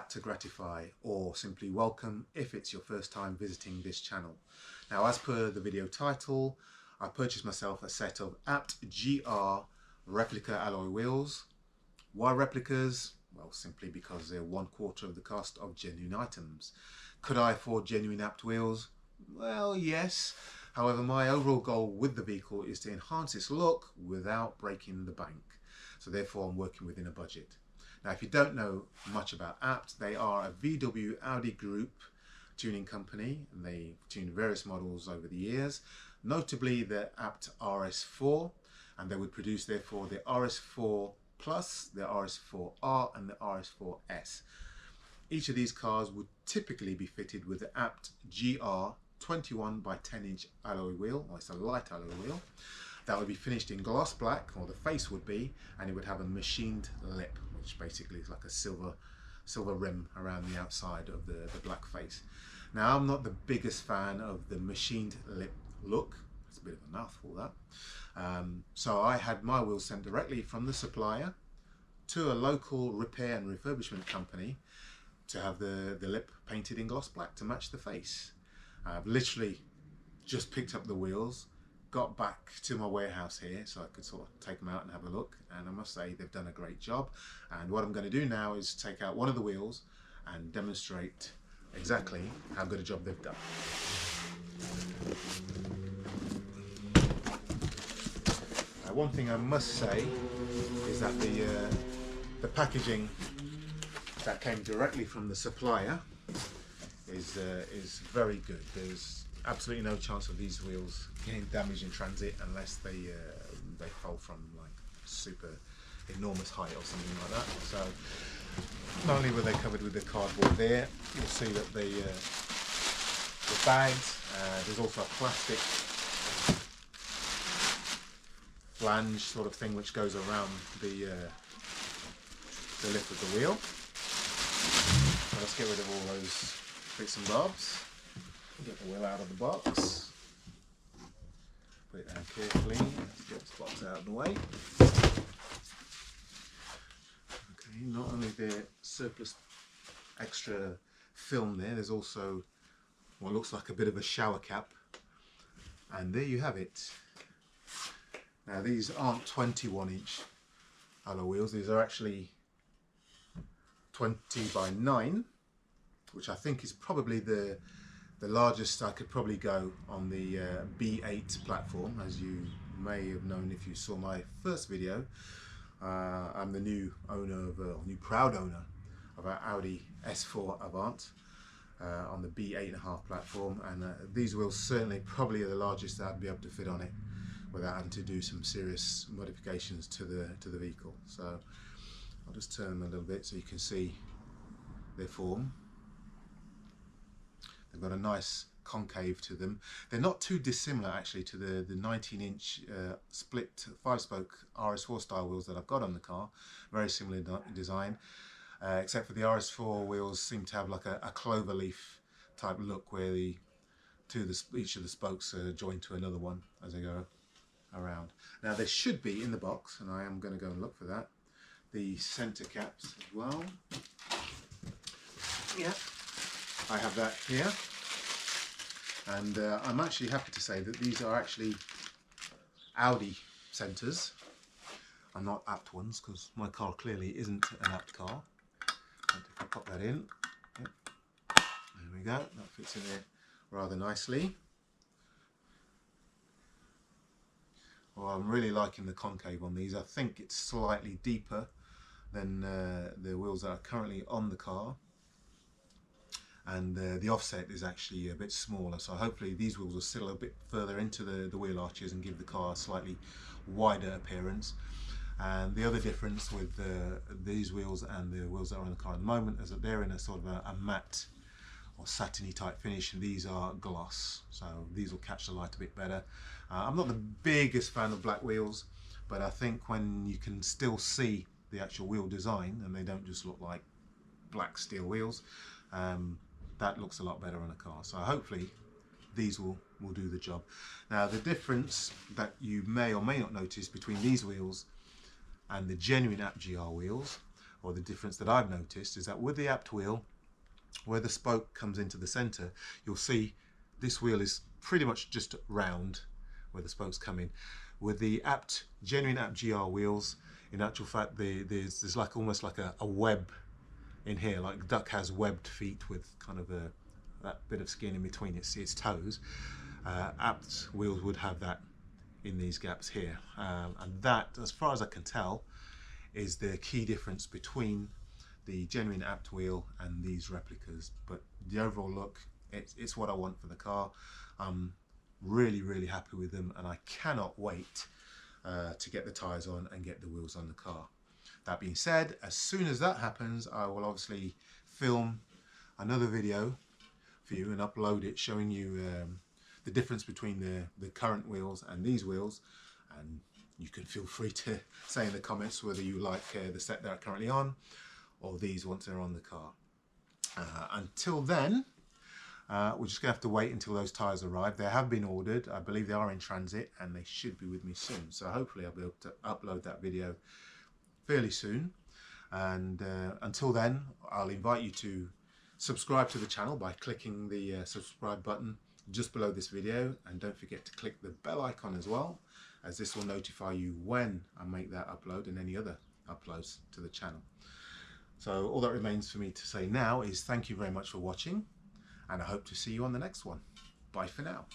that to gratify, or simply welcome if it's your first time visiting this channel. Now, as per the video title, I purchased myself a set of ABT GR replica alloy wheels. Why replicas? Well, simply because they're 1/4 of the cost of genuine items. Could I afford genuine ABT wheels? Well, yes. However, my overall goal with the vehicle is to enhance its look without breaking the bank. So therefore, I'm working within a budget. Now, if you don't know much about ABT, they are a VW Audi Group tuning company, and they tuned various models over the years, notably the ABT RS4, and they would produce therefore the RS4 Plus, the RS4R and the RS4S. Each of these cars would typically be fitted with the ABT GR21 by 10-inch alloy wheel, or it's a light alloy wheel. That would be finished in gloss black, or the face would be, and it would have a machined lip, which basically is like a silver rim around the outside of the black face. Now, I'm not the biggest fan of the machined lip look. It's a bit of a mouthful, that. So I had my wheels sent directly from the supplier to a local repair and refurbishment company to have the lip painted in gloss black to match the face. I've literally just picked up the wheels, got back to my warehouse here so I could sort of take them out and have a look, and I must say they've done a great job. And what I'm going to do now is take out one of the wheels and demonstrate exactly how good a job they've done. One thing I must say is that the packaging that came directly from the supplier is very good. There's absolutely no chance of these wheels getting damaged in transit unless they fall from like super enormous height or something like that. So not only were they covered with the cardboard there, you'll see that the bags, there's also a plastic flange sort of thing which goes around the lip of the wheel. So let's get rid of all those bits and bobs. Get the wheel out of the box. Put it down carefully. Let's get this box out of the way. Okay, not only the surplus extra film there's also what looks like a bit of a shower cap. And there you have it. Now, these aren't 21-inch alloy wheels, these are actually 20 by 9, which I think is probably the largest I could probably go on the B8 platform. As you may have known if you saw my first video, I'm the new proud owner of our Audi S4 Avant on the B8.5 platform, and these wheels certainly probably are the largest that I'd be able to fit on it without having to do some serious modifications to the vehicle. So I'll just turn them a little bit so you can see their form. They've got a nice concave to them. They're not too dissimilar actually to the 19-inch split 5-spoke RS4 style wheels that I've got on the car. Very similar design, except for the RS4 wheels seem to have like a clover leaf type look where each of the spokes are joined to another one as they go around. Now, there should be in the box, and I am going to go and look for that, the center caps as well. Yeah, I have that here, and I'm actually happy to say that these are actually Audi centers and not ABT ones, because my car clearly isn't an ABT car. And if I pop that in, yep, there we go, that fits in there rather nicely. Well, I'm really liking the concave on these. I think it's slightly deeper than the wheels that are currently on the car, and the offset is actually a bit smaller, so hopefully these wheels will sit a little bit further into the wheel arches and give the car a slightly wider appearance. And the other difference with these wheels and the wheels that are on the car at the moment is that they're in a sort of a matte or satiny type finish, and these are gloss, so these will catch the light a bit better. I'm not the biggest fan of black wheels, but I think when you can still see the actual wheel design and they don't just look like black steel wheels, that looks a lot better on a car. So hopefully these will do the job. Now, the difference that you may or may not notice between these wheels and the genuine ABT GR wheels, or the difference that I've noticed, is that with the apt wheel, where the spoke comes into the center, you'll see this wheel is pretty much just round where the spokes come in. With the genuine apt GR wheels, in actual fact, there's like almost like a web in here, like duck has webbed feet with kind of that bit of skin in between its toes. Apt wheels would have that in these gaps here, and that, as far as I can tell, is the key difference between the genuine apt wheel and these replicas. But the overall look, it's what I want for the car. I'm really happy with them, and I cannot wait to get the tyres on and get the wheels on the car. That being said, as soon as that happens, I will obviously film another video for you and upload it showing you the difference between the current wheels and these wheels, and you can feel free to say in the comments whether you like the set they're currently on or these once they're on the car. Until then, we're just going to have to wait until those tyres arrive. They have been ordered. I believe they are in transit and they should be with me soon. So hopefully I'll be able to upload that video fairly soon. And until then, I'll invite you to subscribe to the channel by clicking the subscribe button just below this video, and don't forget to click the bell icon as well, as this will notify you when I make that upload and any other uploads to the channel. So all that remains for me to say now is thank you very much for watching, and I hope to see you on the next one. Bye for now.